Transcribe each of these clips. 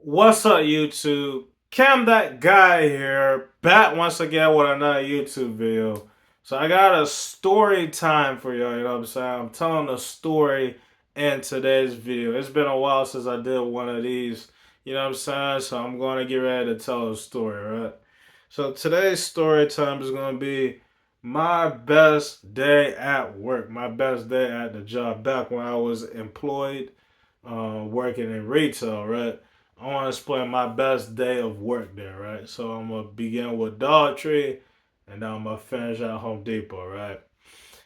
What's up, YouTube? Cam that guy here, back once again with another YouTube video. So I got a story time for y'all, you know what I'm saying? I'm telling a story in today's video. It's been a while since I did one of these, you know what I'm saying? So I'm going to get ready to tell a story, right? So today's story time is going to be my best day at work, my best day at the job back when I was employed, working in retail, right? I want to explain my best day of work there, right? So I'm gonna begin with Dollar Tree, and then I'm gonna finish at Home Depot, right?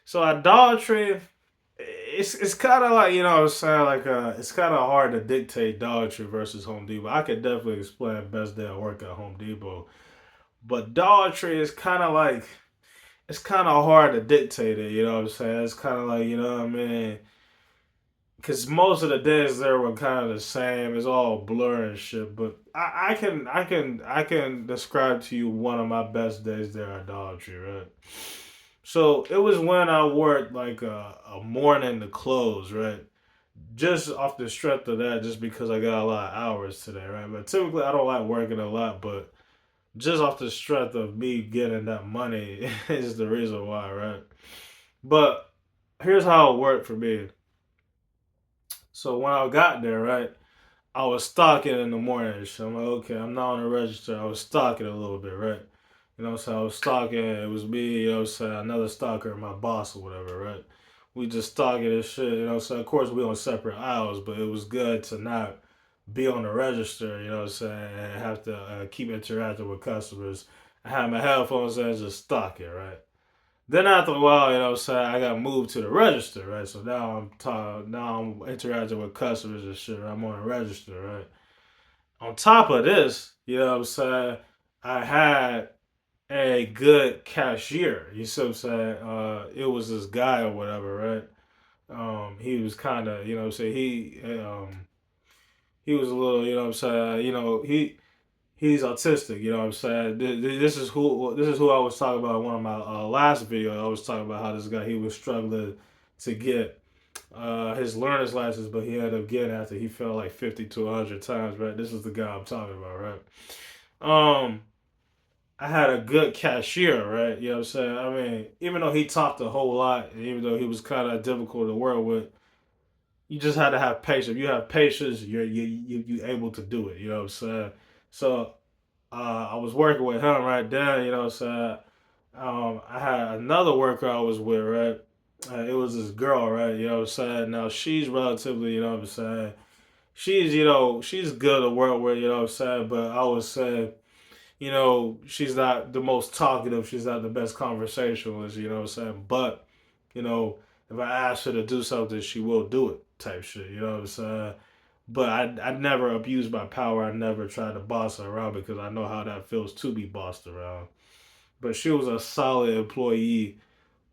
So at Dollar Tree, it's kind of like, you know what I'm saying, like it's kind of hard to dictate Dollar Tree versus Home Depot. I could definitely explain best day of work at Home Depot, but Dollar Tree is kind of like it's kind of hard to dictate it. You know what I'm saying? It's kind of like, you know what I mean, because most of the days there were kind of the same. It's all blur and shit. But I can describe to you one of my best days there at Dollar Tree, right? So it was when I worked like a morning to close, right? Just off the strength of that, just because I got a lot of hours today, right? But typically I don't like working a lot, but just off the strength of me getting that money is the reason why, right? But here's how it worked for me. So when I got there, right, I was stalking in the morning. So I'm like, okay, I'm not on the register. I was stalking a little bit, right? You know what I'm saying? I was stalking. It was me, you know what I'm saying? Another stalker, my boss or whatever, right? We just stalking this shit, you know what I'm saying? Of course, we on separate aisles, but it was good to not be on the register, you know what I'm saying? And have to keep interacting with customers. I had my headphones in and just stalking, right? Then after a while, you know what I'm saying, I got moved to the register, right? So now I'm interacting with customers and shit. Right? I'm on the register, right? On top of this, you know what I'm saying, I had a good cashier. You see what I'm saying? It was this guy or whatever, right? He was kind of, you know what I'm saying, he was a little, you know what I'm saying, he's autistic. You know what I'm saying? This is who I was talking about in one of my last videos. I was talking about how this guy, he was struggling to get his learner's license, but he ended up getting after he fell like 50 to 100 times. Right? This is the guy I'm talking about. Right? Um, I had a good cashier. Right? You know what I'm saying? I mean, even though he talked a whole lot, and even though he was kind of difficult to work with, you just had to have patience. If you have patience, you able to do it. You know what I'm saying? So I was working with him right there, you know what I'm saying? I had another worker I was with, right? It was this girl, right? You know what I'm saying? Now she's relatively, you know what I'm saying? She's good to work with, you know what I'm saying? But I would say, she's not the most talkative. She's not the best conversationalist, you know what I'm saying? But, you know, if I ask her to do something, she will do it type shit, you know what I'm saying? But I never abused my power. I never tried to boss her around because I know how that feels to be bossed around. But she was a solid employee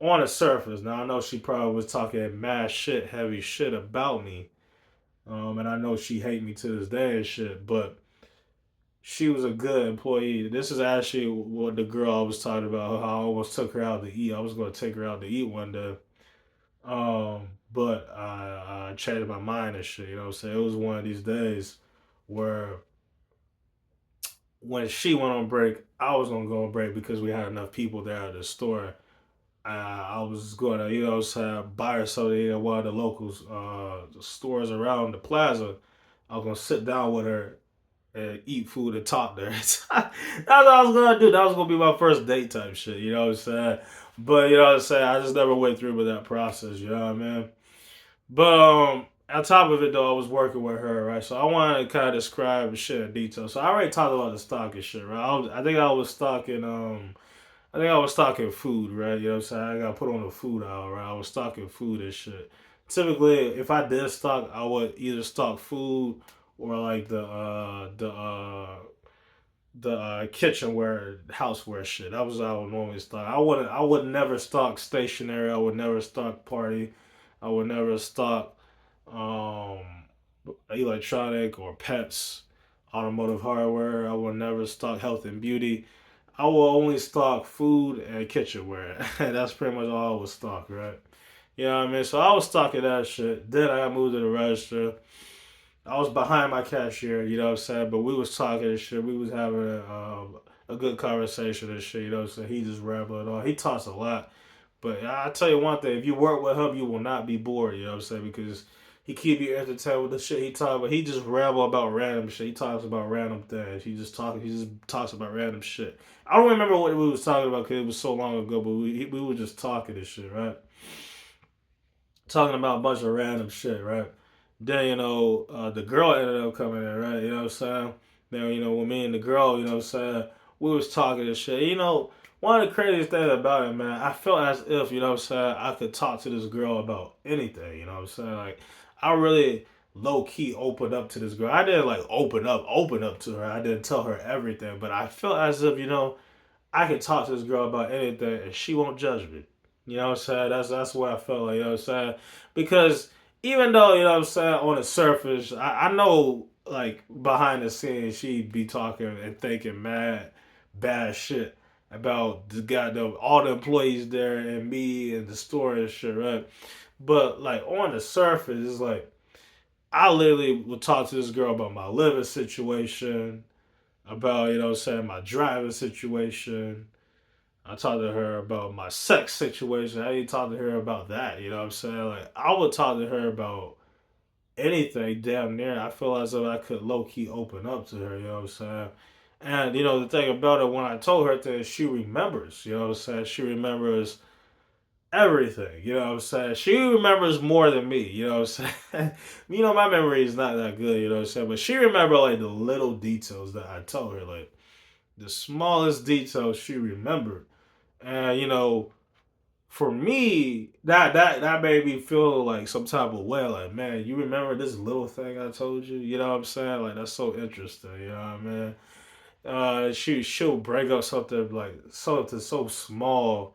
on the surface. Now I know she probably was talking mad shit, heavy shit about me. And I know she hate me to this day and shit. But she was a good employee. This is actually what the girl I was talking about. How I almost took her out to eat. I was going to take her out to eat one day. But I changed my mind and shit. You know what I'm saying? It was one of these days where when she went on break, I was gonna go on break because we had enough people there at the store. I was going to, you know, buy her something at one of the local stores around the plaza. I was gonna sit down with her and eat food and talk to her. That's what I was gonna do. That was gonna be my first date type shit. You know what I'm saying? But you know what I'm saying? I just never went through with that process. You know what I mean? But on top of it though, I was working with her, right? So I wanted to kind of describe the shit in detail. So I already talked about the stock and shit, right? I think I was stocking food, right? You know what I'm saying? I got put on the food aisle, right? I was stocking food and shit. Typically, if I did stock, I would either stock food or like the kitchenware, houseware shit. That was what I would normally stock. I would never stock stationery. I would never stock party. I would never stock um electronic or pets, automotive hardware. I would never stock health and beauty. I will only stock food and kitchenware. That's pretty much all I would stock, right? You know what I mean? So I was stocking that shit. Then I got moved to the register. I was behind my cashier, you know what I'm saying? But we was talking and shit. We was having a good conversation and shit, you know what I'm saying? He just rambling on. He talks a lot. But I tell you one thing, if you work with him, you will not be bored, you know what I'm saying? Because he keep you entertained with the shit he talk about. He just ramble about random shit. He talks about random things. He just talks about random shit. I don't remember what we was talking about because it was so long ago, but we were just talking and shit, right? Talking about a bunch of random shit, right? Then, the girl ended up coming in, right? You know what I'm saying? Then, when me and the girl, you know what I'm saying, we was talking and shit. One of the craziest things about it, man, I felt as if, you know what I'm saying, I could talk to this girl about anything, you know what I'm saying? Like, I really low key opened up to this girl. I didn't like open up to her. I didn't tell her everything, but I felt as if, I can talk to this girl about anything and she won't judge me. You know what I'm saying? That's what I felt like, you know what I'm saying? Because even though, you know what I'm saying, on the surface, I know like behind the scenes she'd be talking and thinking mad bad shit about the goddamn all the employees there and me and the store and shit, right? But like on the surface, it's like I literally would talk to this girl about my living situation, about, you know what I'm saying, my driving situation. I talked to her about my sex situation. I didn't talk to her about that. You know what I'm saying? Like I would talk to her about anything damn near. I feel as though I could low key open up to her. You know what I'm saying? And the thing about it, when I told her that, she remembers. You know what I'm saying? She remembers everything. You know what I'm saying? She remembers more than me. You know what I'm saying? My memory is not that good. You know what I'm saying? But she remember like the little details that I told her, like the smallest details she remembered. And for me, that made me feel like some type of way. Like, man, you remember this little thing I told you? You know what I'm saying? Like, that's so interesting. You know what I mean? She'll bring up something like something so small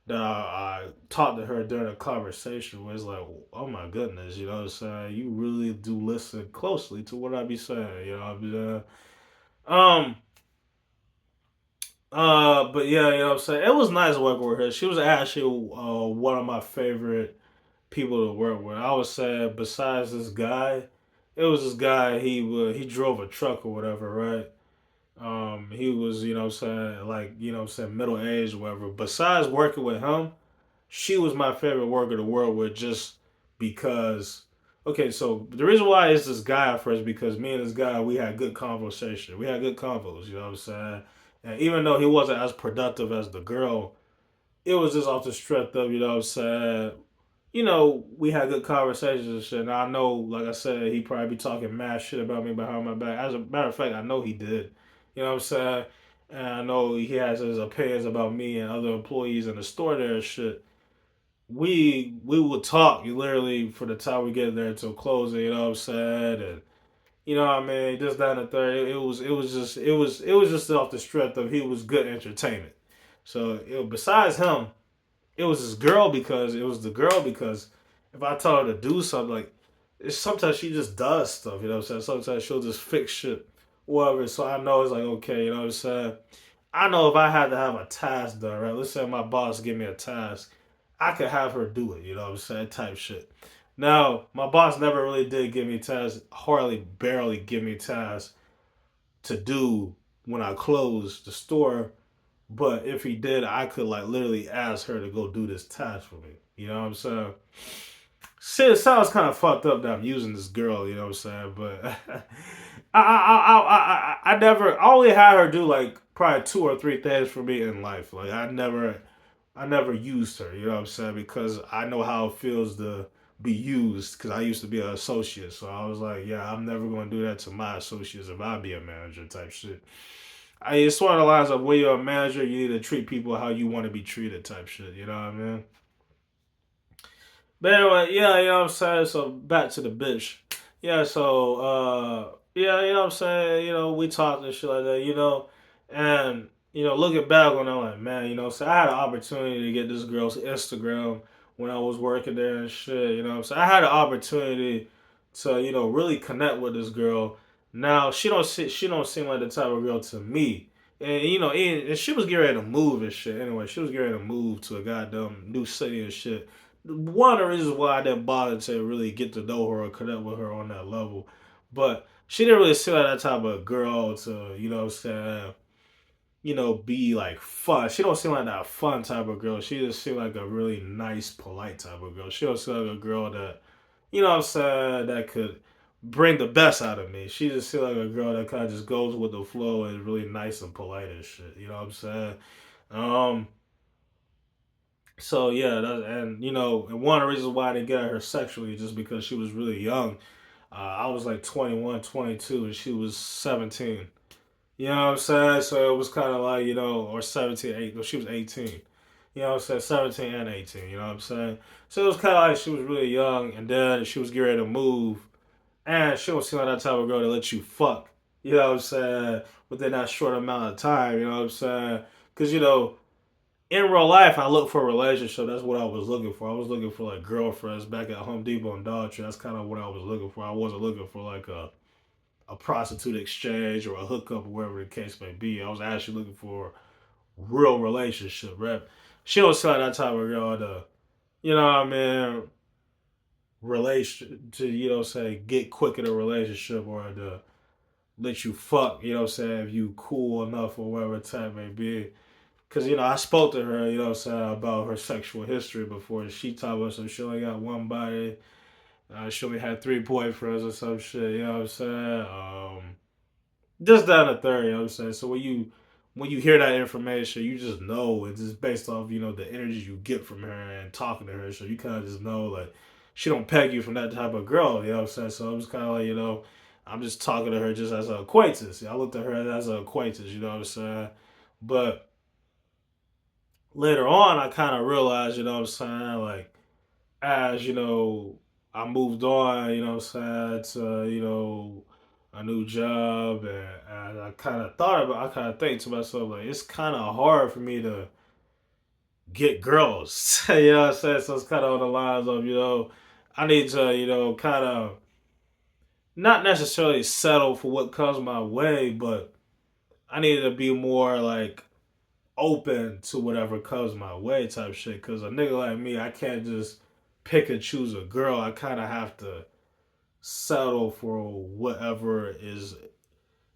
that I talked to her during a conversation where it's like, oh my goodness, you know what I'm saying? You really do listen closely to what I be saying. You know what I'm saying? Um, but yeah, you know what I'm saying? It was nice working with her. She was actually one of my favorite people to work with. I would say besides this guy, it was this guy. He drove a truck or whatever, right? He was, you know what I'm saying, like, you know what I'm saying, middle aged or whatever. Besides working with him, she was my favorite worker to work with just because. Okay, so the reason why it's this guy at first because me and this guy we had good conversation. We had good convos, you know what I'm saying? And even though he wasn't as productive as the girl, it was just off the strength of, you know what I'm saying, we had good conversations and shit. And I know, like I said, he probably be talking mad shit about me behind my back. As a matter of fact, I know he did. You know what I'm saying? And I know he has his opinions about me and other employees in the store there and shit. We would talk literally for the time we get there until closing, you know what I'm saying? And you know what I mean, just that and the third. It was just off the strength of he was good entertainment. So besides him, it was this girl because it was the girl because if I tell her to do something, like sometimes she just does stuff, you know what I'm saying? Sometimes she'll just fix shit, whatever. So I know it's like okay, you know what I'm saying? I know if I had to have a task done, right? Let's say my boss give me a task, I could have her do it, you know what I'm saying? Type shit. Now, my boss never really did give me tasks, hardly barely give me tasks to do when I closed the store, but if he did, I could like literally ask her to go do this task for me. You know what I'm saying? Shit, it sounds kind of fucked up that I'm using this girl. You know what I'm saying? But I never. I only had her do like probably two or three things for me in life. Like I never used her. You know what I'm saying? Because I know how it feels to be used. Because I used to be an associate, so I was like, yeah, I'm never going to do that to my associates if I be a manager type shit. It's one of the lines of when you're a manager, you need to treat people how you want to be treated, type shit. You know what I mean? But anyway, yeah, you know what I'm saying. So back to the bitch. Yeah, so yeah, you know what I'm saying. We talked and shit like that. And looking back on it, I'm like, man, so I had an opportunity to get this girl's Instagram when I was working there and shit. You know what I'm saying. I had an opportunity to really connect with this girl. Now she don't seem like the type of girl to me. And and she was getting ready to move and shit. Anyway, she was getting ready to move to a goddamn new city and shit. One of the reasons why I didn't bother to really get to know her or connect with her on that level. But she didn't really seem like that type of girl to, you know what I'm saying, be like fun. She don't seem like that fun type of girl. She just seemed like a really nice, polite type of girl. She don't seem like a girl that, you know what I'm saying, that could bring the best out of me. She just seemed like a girl that kind of just goes with the flow and is really nice and polite and shit. You know what I'm saying? Um, so yeah, and and one of the reasons why I didn't get at her sexually is just because she was really young. I was like 21, 22, and she was 17. You know what I'm saying? So it was kind of like, or 17, 8. No, she was 18. You know what I'm saying? 17 and 18. You know what I'm saying? So it was kind of like she was really young, and then she was getting ready to move. And she don't seem like that type of girl to let you fuck. You know what I'm saying? Within that short amount of time. You know what I'm saying? Because, in real life, I look for a relationship. That's what I was looking for. I was looking for like girlfriends back at Home Depot and Dollar Tree. That's kind of what I was looking for. I wasn't looking for like a prostitute exchange or a hookup or whatever the case may be. I was actually looking for a real relationship, right? She don't sound like that type of girl to, you know what I mean, relation to, say get quick in a relationship or to let you fuck, you know what I'm saying, if you cool enough or whatever type may be. Cause I spoke to her, you know what I'm saying, about her sexual history before. She told us she only got one body. She only had three boyfriends or some shit, you know what I'm saying? Just down to third, you know what I'm saying? So when you hear that information, you just know it's just based off, the energy you get from her and talking to her. So you kinda just know like she don't peg you from that type of girl, you know what I'm saying? So I'm just kinda like, I'm just talking to her just as an acquaintance. I looked at her as an acquaintance, you know what I'm saying? But later on I kinda realized, you know what I'm saying, like as I moved on, you know what I'm saying, to a new job, and I kind of thought about, I kind of think to myself like it's kind of hard for me to get girls, you know what I'm saying. So it's kind of on the lines of I need to kind of not necessarily settle for what comes my way, but I need to be more like open to whatever comes my way type shit. Cause a nigga like me, I can't just pick and choose a girl. I kind of have to settle for whatever is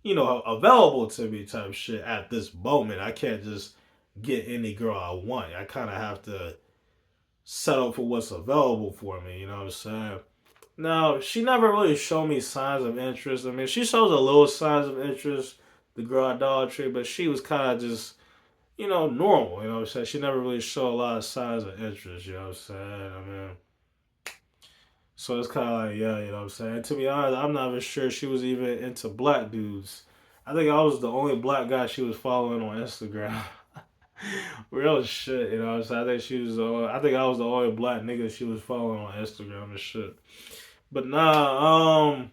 available to me type shit at this moment. I can't just get any girl I want. I kind of have to settle for what's available for me. You know what I'm saying? Now she never really showed me signs of interest. I mean, she shows a little signs of interest, the girl idolatry, but she was kind of just normal. You know what I'm saying? She never really showed a lot of signs of interest. You know what I'm saying? I mean, so it's kind of like, yeah, you know what I'm saying? To be honest, I'm not even sure she was even into black dudes. I think I was the only black guy she was following on Instagram. Real shit, you know what I'm saying? I think she was. I think I was the only black nigga she was following on Instagram and shit. But nah, yeah,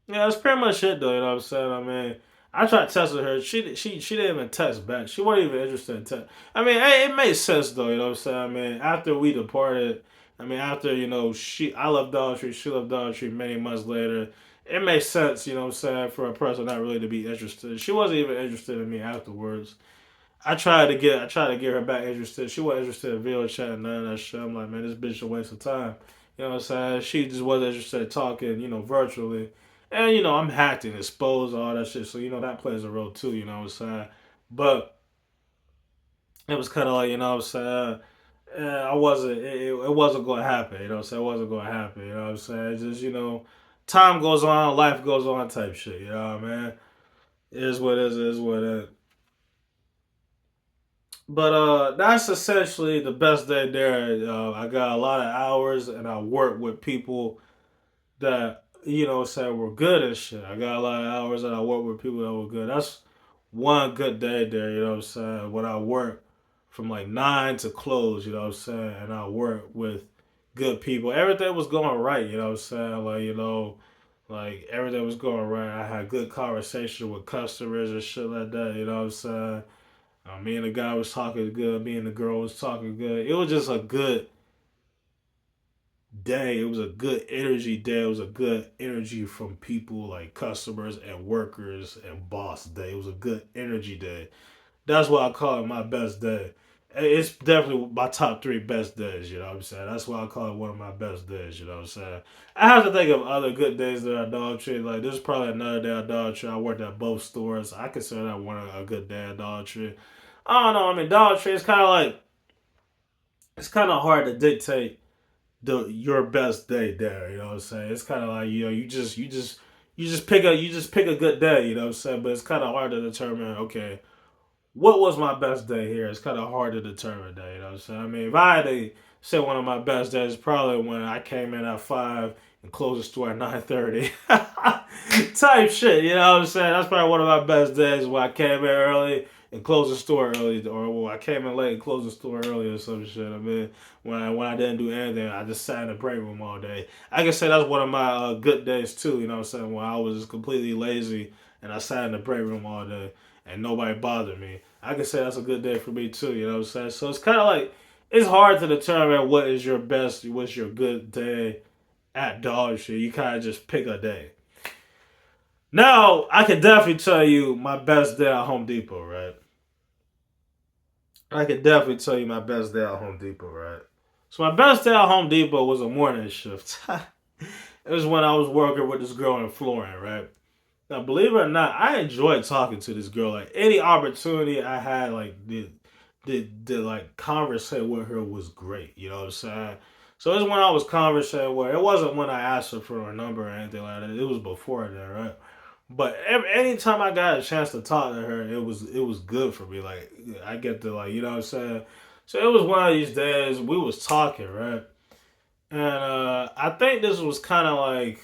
that's pretty much it though. You know what I'm saying? I mean, I tried testing her. She didn't even text back. She wasn't even interested in text. I mean, hey, it made sense though. You know what I'm saying? I mean, after we departed, I mean, after I left Dollar Tree, she left Dollar Tree many months later. It makes sense, you know what I'm saying, for a person not really to be interested. She wasn't even interested in me afterwards. I tried to get her back interested. She wasn't interested in video chat and none of that shit. I'm like, man, this bitch a waste of time. You know what I'm saying? She just wasn't interested in talking, virtually. And I'm hacked and exposed, all that shit. So that plays a role too. You know what I'm saying? But it was kind of like I was saying. I wasn't. It wasn't going to happen. You know what I'm saying? It wasn't going to happen. You know what I'm saying? It's just time goes on, life goes on, type shit. You know what I mean? It is what it is. It is what it is. But that's essentially the best day there. I got a lot of hours, and I worked with people that said were good and shit. I got a lot of hours, and I worked with people that were good. That's one good day there. You know what I'm saying? When I work from like 9 to close. You know what I'm saying? And I work with good people. Everything was going right. You know what I'm saying? Like like everything was going right. I had good conversation with customers and shit like that. You know what I'm saying? Me and the guy was talking good. Me and the girl was talking good. It was just a good day. It was a good energy day. It was a good energy from people like customers and workers and boss day. It was a good energy day. That's why I call it my best day. it's definitely my top three best days, you know what I'm saying? That's why I call it one of my best days, you know what I'm saying? I have to think of other good days that I Dollar Tree. Like, this is probably another day at Dollar Tree. I worked at both stores. I consider that one a good day at Dollar Tree. I don't know. I mean, Dollar Tree is kind of like, it's kind of hard to dictate your best day there. You know what I'm saying? It's kind of like, you just pick a good day. You know what I'm saying? But it's kind of hard to determine. Okay, what was my best day here? It's kind of hard to determine that. You know what I'm saying? I mean, if I had to say one of my best days, probably when I came in at 5 and closed the store at 9:30, type shit. You know what I'm saying? That's probably one of my best days when I came in early and closed the store early, or when I came in late and closed the store early or some shit. I mean, when I didn't do anything, I just sat in the break room all day. I can say that's one of my good days too. You know what I'm saying? When I was completely lazy and I sat in the break room all day and nobody bothered me. I can say that's a good day for me too. You know what I'm saying? So it's kind of like, it's hard to determine what is your best, what's your good day at Dollar Tree. You kind of just pick a day. Now, I can definitely tell you my best day at Home Depot, right? I can definitely tell you my best day at Home Depot, right? So my best day at Home Depot was a morning shift. It was when I was working with this girl in Florence, right? Now, believe it or not, I enjoyed talking to this girl. Like, any opportunity I had, like, did like conversate with her was great. You know what I'm saying? So it was when I was conversating with her. It wasn't when I asked her for her number or anything like that. It was before that, right? But anytime I got a chance to talk to her, it was good for me. Like, I get to, like, you know what I'm saying. So it was one of these days we was talking, right? And I think this was kind of like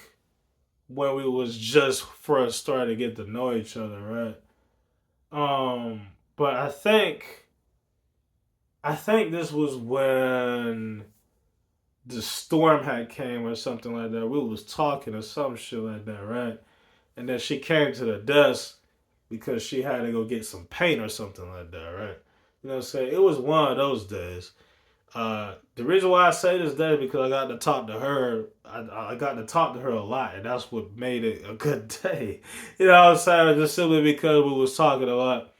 when we was just first starting to get to know each other, right? But I think this was when the storm had came or something like that. We was talking or some shit like that, right? And then she came to the desk because she had to go get some paint or something like that, right? You know what I'm saying? It was one of those days. The reason why I say this day is because I got to talk to her. I got to talk to her a lot, and that's what made it a good day. You know what I'm saying? Just simply because we was talking a lot,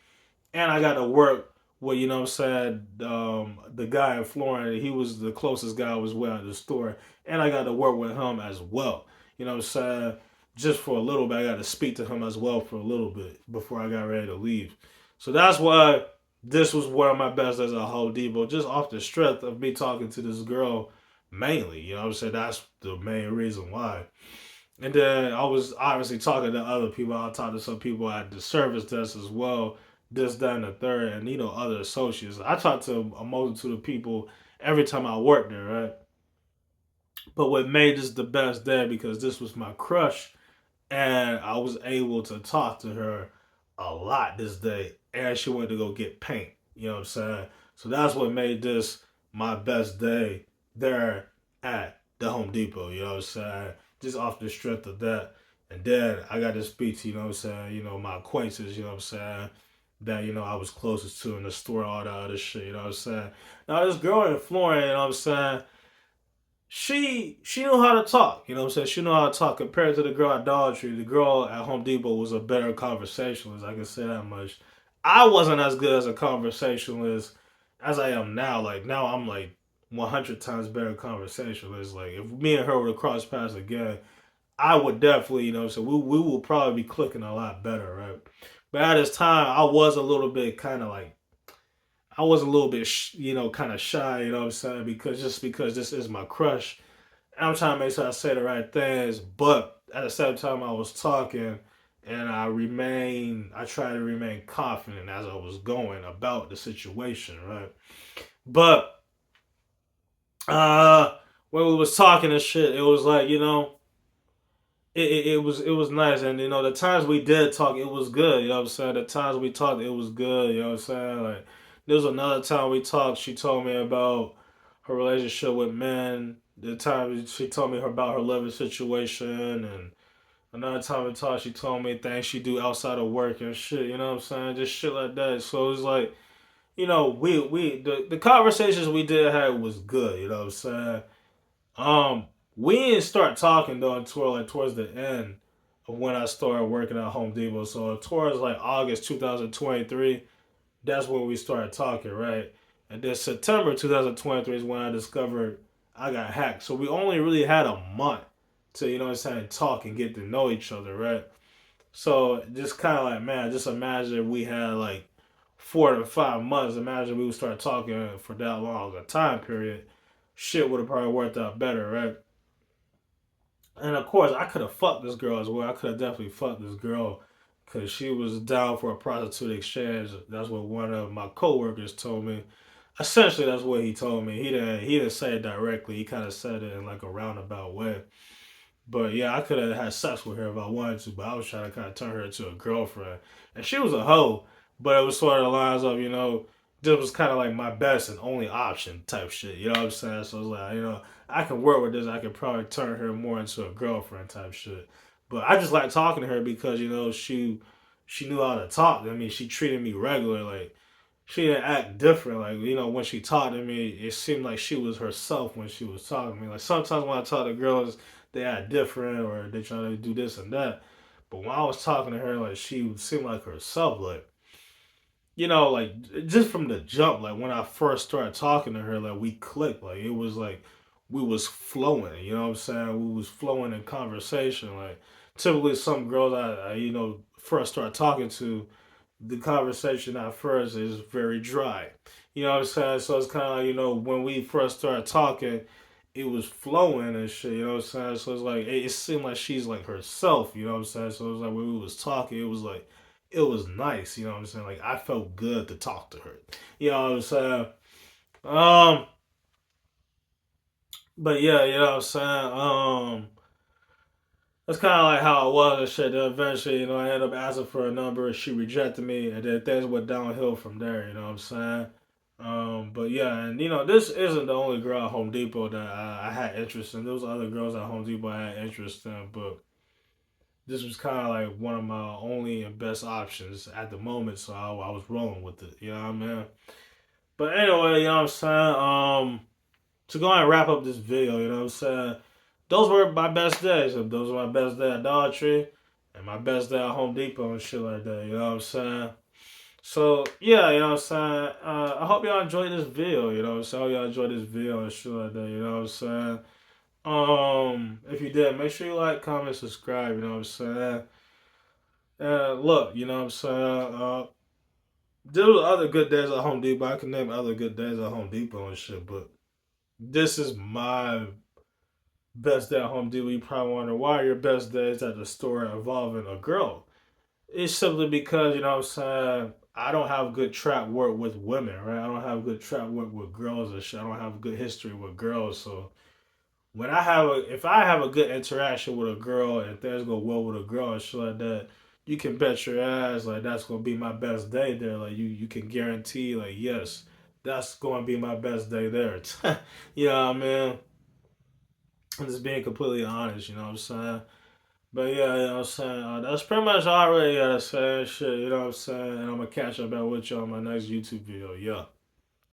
and I got to work with, you know what I'm saying, the guy in Florida. He was the closest guy I was with at the store, and I got to work with him as well. You know what I'm saying? Just for a little bit, I got to speak to him as well for a little bit before I got ready to leave. So that's why this was one of my best as a whole Debo, just off the strength of me talking to this girl mainly. You know what I'm saying? That's the main reason why. And then I was obviously talking to other people. I talked to some people at the service desk as well, this, that, and the third, and, other associates. I talked to a multitude of people every time I worked there, right? But what made this the best day because this was my crush, and I was able to talk to her a lot this day, and she went to go get paint. You know what I'm saying? So that's what made this my best day there at the Home Depot. You know what I'm saying? Just off the strength of that. And then I got to speak to, you know what I'm saying, my acquaintances, you know what I'm saying, that, I was closest to in the store, all that other shit, you know what I'm saying. Now, this girl in Florida, you know what I'm saying, she knew how to talk. You know what I'm saying? She knew how to talk compared to the girl at Dollar Tree. The girl at Home Depot was a better conversationalist. I can say that much. I wasn't as good as a conversationalist as I am now. Like, now I'm like 100 times better conversationalist. Like, if me and her were to cross paths again, I would definitely, so we will probably be clicking a lot better, right? But at this time, I was a little bit kind of like, I was a little bit, kind of shy, you know what I'm saying? Because this is my crush. And I'm trying to make sure I say the right things, but at the same time, I was talking, and I try to remain confident as I was going about the situation, right? But uh, when we was talking and shit, it was like, it was nice, and the times we did talk, it was good. You know what I'm saying? The times we talked, it was good. You know what I'm saying? Like, there was another time we talked. She told me about her relationship with men. The time she told me about her living situation, and another time we talked, she told me things she do outside of work and shit. You know what I'm saying? Just shit like that. So it was like, the conversations we did have was good. You know what I'm saying? Um, we didn't start talking though until like towards the end of when I started working at Home Depot. So towards like August 2023, that's when we started talking, right? And then September 2023 is when I discovered I got hacked. So we only really had a month to, you know what I'm saying, talk and get to know each other, right? So just kind of like, man, just imagine if we had like 4 to 5 months. Imagine we would start talking for that long a time period. Shit would have probably worked out better, right? And of course, I could have fucked this girl as well. I could have definitely fucked this girl because she was down for a prostitute exchange. That's what one of my coworkers told me. Essentially, that's what he told me. He didn't say it directly. He kind of said it in like a roundabout way. But yeah, I could have had sex with her if I wanted to, but I was trying to kind of turn her into a girlfriend. And she was a hoe, but it was sort of the lines of, this was kind of like my best and only option type shit. You know what I'm saying? So I was like, I can work with this. I could probably turn her more into a girlfriend type shit. But I just like talking to her because, she knew how to talk. I mean, she treated me regular. Like, she didn't act different. Like, when she talked to me, it seemed like she was herself when she was talking to me. Like, sometimes when I talk to girls, they act different or they try to do this and that. But when I was talking to her, like, she seemed like herself. Like, like, just from the jump, like, when I first started talking to her, like, we clicked. Like, it was like we was flowing. You know what I'm saying? We was flowing in conversation. Like, typically some girls I first start talking to, the conversation at first is very dry. You know what I'm saying? So it's kind of like, when we first started talking, it was flowing and shit, you know what I'm saying? So it's like, it seemed like she's like herself, you know what I'm saying? So it was like, when we was talking, it was like, it was nice, you know what I'm saying? Like, I felt good to talk to her, you know what I'm saying? Um, but yeah, you know what I'm saying? That's kind of like how it was and shit. Then eventually, I ended up asking for a number. She rejected me, and then things went downhill from there. You know what I'm saying? But yeah, and this isn't the only girl at Home Depot that I had interest in. There was other girls at Home Depot I had interest in, but this was kind of like one of my only and best options at the moment. So I was rolling with it. You know what I mean? But anyway, you know what I'm saying? To go and wrap up this video, you know what I'm saying? Those were my best days. Those were my best day at Dollar Tree and my best day at Home Depot and shit like that. You know what I'm saying? So yeah, you know what I'm saying. I hope y'all enjoyed this video. You know what I'm saying. I hope y'all enjoyed this video and shit like that. You know what I'm saying. If you did, make sure you like, comment, subscribe. You know what I'm saying. Look, you know what I'm saying. There were other good days at Home Depot. I can name other good days at Home Depot and shit, but this is my best day at Home Depot. You probably wonder why your best days at the store involving a girl. It's simply because, you know what I'm saying, I don't have good trap work with women, right? I don't have good trap work with girls and shit. I don't have good history with girls. So if I have a good interaction with a girl and things go well with a girl and shit like that, you can bet your ass like that's gonna be my best day there. Like you can guarantee like yes, that's gonna be my best day there. You know what I mean? I'm just being completely honest, you know what I'm saying? But yeah, you know what I'm saying? That's pretty much all I really gotta say. Shit, you know what I'm saying? And I'm gonna catch up back with you on my next YouTube video. Yeah.